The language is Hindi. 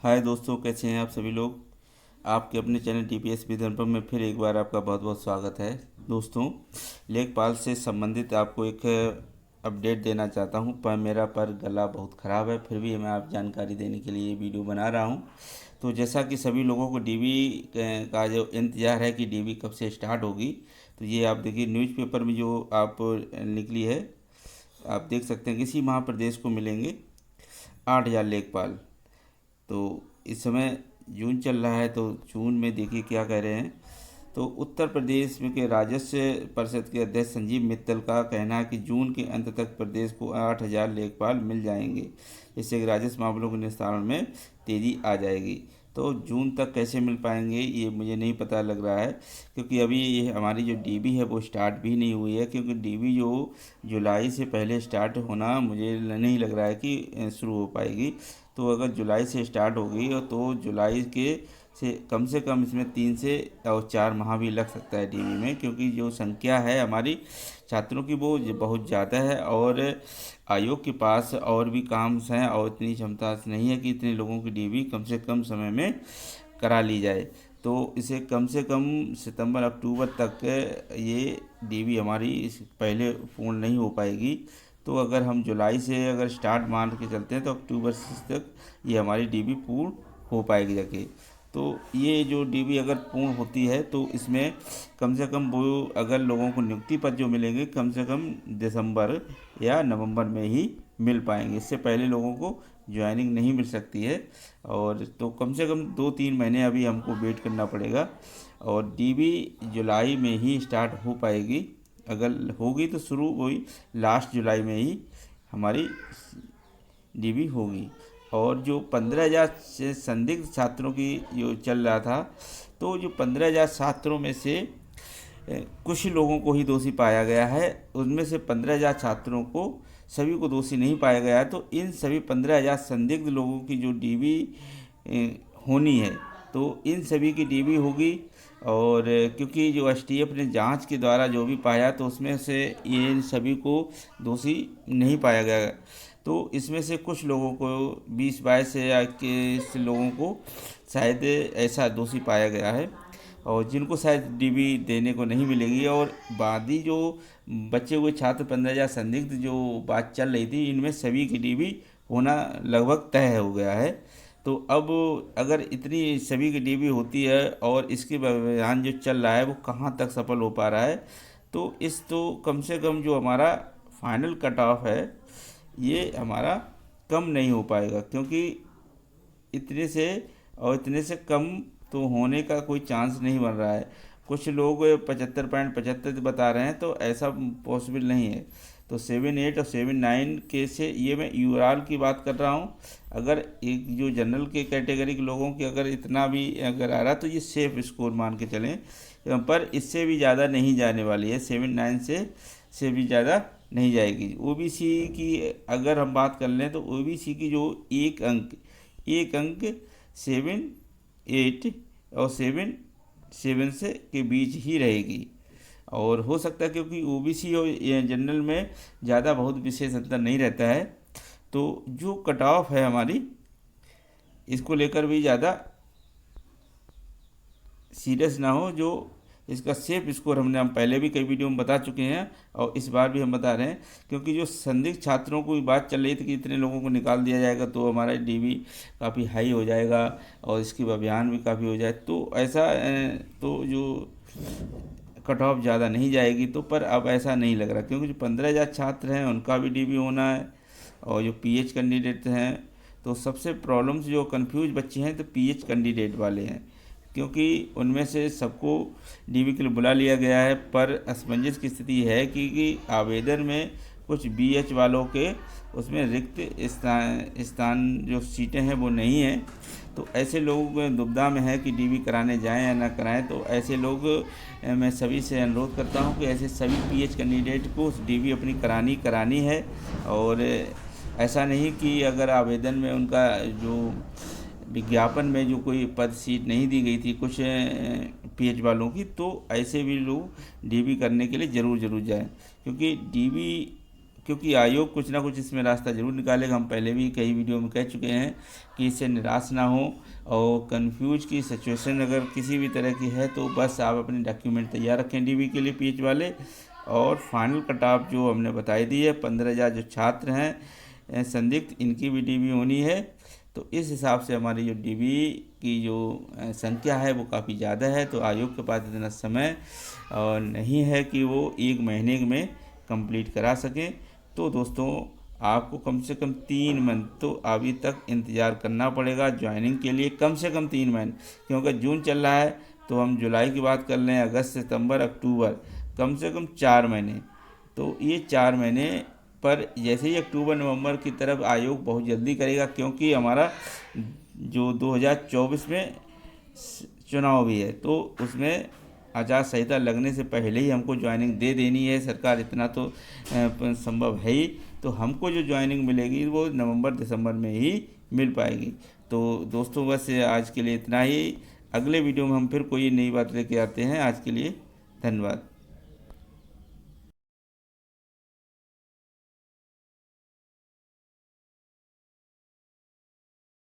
हाय दोस्तों, कैसे हैं आप सभी लोग। आपके अपने चैनल डीपीएस विधर्म में फिर एक बार आपका बहुत बहुत स्वागत है। दोस्तों, लेखपाल से संबंधित आपको एक अपडेट देना चाहता हूं। पर मेरा गला बहुत ख़राब है, फिर भी मैं आप जानकारी देने के लिए ये वीडियो बना रहा हूं। तो जैसा कि सभी लोगों को डीबी का जो इंतज़ार है कि डीबी कब से स्टार्ट होगी, तो ये आप देखिए न्यूज़पेपर में जो आप निकली है, आप देख सकते हैं किसी मध्य प्रदेश को मिलेंगे 8,000 लेखपाल। तो इस समय जून चल रहा है, तो जून में देखिए क्या कह रहे हैं। तो उत्तर प्रदेश में के राजस्व परिषद के अध्यक्ष संजीव मित्तल का कहना है कि जून के अंत तक प्रदेश को 8,000 लेखपाल मिल जाएंगे, जिससे कि राजस्व मामलों के निस्तारण में तेज़ी आ जाएगी। तो जून तक कैसे मिल पाएंगे ये मुझे नहीं पता लग रहा है, क्योंकि अभी ये हमारी जो डीबी है वो स्टार्ट भी नहीं हुई है। क्योंकि डीबी जो जुलाई से पहले स्टार्ट होना मुझे नहीं लग रहा है कि शुरू हो पाएगी। तो अगर जुलाई से स्टार्ट होगी तो जुलाई के से कम इसमें 3 से और 4 माह भी लग सकता है डीबी में, क्योंकि जो संख्या है हमारी छात्रों की वो बहुत ज़्यादा है और आयोग के पास और भी काम हैं और इतनी क्षमता नहीं है कि इतने लोगों की डीबी कम से कम समय में करा ली जाए। तो इसे कम से कम सितंबर अक्टूबर तक ये डीबी हमारी पहले पूर्ण नहीं हो पाएगी। तो अगर हम जुलाई से अगर स्टार्ट मान के चलते हैं तो अक्टूबर तक ये हमारी डीबी पूर्ण हो पाएगी जाके। तो ये जो डीबी अगर पूर्ण होती है तो इसमें कम से कम वो अगर लोगों को नियुक्ति पत्र जो मिलेंगे कम से कम दिसंबर या नवंबर में ही मिल पाएंगे। इससे पहले लोगों को ज्वाइनिंग नहीं मिल सकती है। और तो कम से कम 2-3 महीने अभी हमको वेट करना पड़ेगा और डीबी जुलाई में ही स्टार्ट हो पाएगी। अगर होगी तो शुरू वही लास्ट जुलाई में ही हमारी डीबी होगी। और जो 15,000 से संदिग्ध छात्रों की जो चल रहा था, तो जो 15,000 छात्रों में से कुछ लोगों को ही दोषी पाया गया है। उनमें से 15,000 छात्रों को सभी को दोषी नहीं पाया गया है। तो इन सभी 15,000 संदिग्ध लोगों की जो डीबी होनी है, तो इन सभी की डीबी होगी। और क्योंकि जो एसटीएफ ने जांच के द्वारा जो भी पाया तो उसमें से ये इन सभी को दोषी नहीं पाया गया। तो इसमें से कुछ लोगों को 20-22 या 21 लोगों को शायद ऐसा दोषी पाया गया है और जिनको शायद डीबी देने को नहीं मिलेगी। और बाकी जो बचे हुए छात्र 15,000 संदिग्ध जो बात चल रही थी, इनमें सभी की डीबी होना लगभग तय हो गया है। तो अब अगर इतनी सभी की डीबी होती है और इसके अभियान जो चल रहा है वो कहाँ तक सफल हो पा रहा है, तो कम से कम जो हमारा फाइनल कट ऑफ है ये हमारा कम नहीं हो पाएगा, क्योंकि इतने से और इतने से कम तो होने का कोई चांस नहीं बन रहा है। कुछ लोग 75.75 बता रहे हैं, तो ऐसा पॉसिबल नहीं है। तो 7-8 और 7-9 के से ये मैं यूआरएल की बात कर रहा हूँ। अगर एक जो जनरल के कैटेगरी के लोगों की अगर इतना भी अगर आ रहा तो ये सेफ स्कोर मान के चलें, पर इससे भी ज़्यादा नहीं जाने वाली है। 7-9 से भी ज़्यादा नहीं जाएगी। ओबीसी की अगर हम बात कर लें तो ओबीसी की जो एक अंक 7-8 और 7-7 से के बीच ही रहेगी। और हो सकता है क्योंकि ओबीसी और जनरल में ज़्यादा बहुत विशेष अंतर नहीं रहता है, तो जो कट ऑफ है हमारी इसको लेकर भी ज़्यादा सीरियस ना हो। जो इसका सेफ स्कोर हम पहले भी कई वीडियो में बता चुके हैं और इस बार भी हम बता रहे हैं, क्योंकि जो संदिग्ध छात्रों को बात चल रही थी कि इतने लोगों को निकाल दिया जाएगा तो हमारा डीबी काफ़ी हाई हो जाएगा और इसके अभियान भी काफ़ी हो जाए, तो ऐसा तो जो कट ऑफ ज़्यादा नहीं जाएगी। तो पर अब ऐसा नहीं लग रहा, क्योंकि जो 15,000 छात्र हैं उनका भी डीबी होना है और जो पीएच कैंडिडेट हैं, तो सबसे प्रॉब्लम्स जो कंफ्यूज बच्चे हैं तो पीएच कैंडिडेट वाले हैं, क्योंकि उनमें से सबको डीबी के लिए बुला लिया गया है। पर असमंजस की स्थिति है कि आवेदन में कुछ बीएच वालों के उसमें रिक्त स्थान जो सीटें हैं वो नहीं हैं। तो ऐसे लोग दुविधा में है कि डीबी कराने जाएं या ना कराएं। तो ऐसे लोग मैं सभी से अनुरोध करता हूं कि ऐसे सभी पीएच कैंडिडेट को डीबी अपनी करानी है। और ऐसा नहीं कि अगर आवेदन में उनका जो विज्ञापन में जो कोई पद सीट नहीं दी गई थी कुछ पीएच वालों की, तो ऐसे भी लोग डीबी करने के लिए ज़रूर जाएं, क्योंकि डीबी क्योंकि आयोग कुछ ना कुछ इसमें रास्ता ज़रूर निकालेगा। हम पहले भी कई वीडियो में कह चुके हैं कि इससे निराश ना हो, और कन्फ्यूज की सिचुएशन अगर किसी भी तरह की है तो बस आप अपने डॉक्यूमेंट तैयार रखें डीबी के लिए पीएच वाले। और फाइनल कट ऑफ जो हमने बताई दी है 15,000 जो छात्र हैं संदिग्ध, इनकी भी डीबी होनी है। तो इस हिसाब से हमारी जो डीबी की जो संख्या है वो काफ़ी ज़्यादा है। तो आयोग के पास इतना समय और नहीं है कि वो 1 महीने में कंप्लीट करा सकें। तो दोस्तों आपको कम से कम 3 मंथ तो अभी तक इंतज़ार करना पड़ेगा ज्वाइनिंग के लिए, कम से कम 3 महीने, क्योंकि जून चल रहा है तो हम जुलाई की बात कर लें, अगस्त सितंबर अक्टूबर, कम से कम 4 महीने। तो ये 4 महीने पर जैसे ही अक्टूबर नवंबर की तरफ आयोग बहुत जल्दी करेगा, क्योंकि हमारा जो 2024 में चुनाव भी है तो उसमें आचार संहिता लगने से पहले ही हमको ज्वाइनिंग दे देनी है सरकार, इतना तो संभव है ही। तो हमको जो ज्वाइनिंग मिलेगी वो नवंबर दिसंबर में ही मिल पाएगी। तो दोस्तों बस आज के लिए इतना ही। अगले वीडियो में हम फिर कोई नई बात लेके आते हैं। आज के लिए धन्यवाद।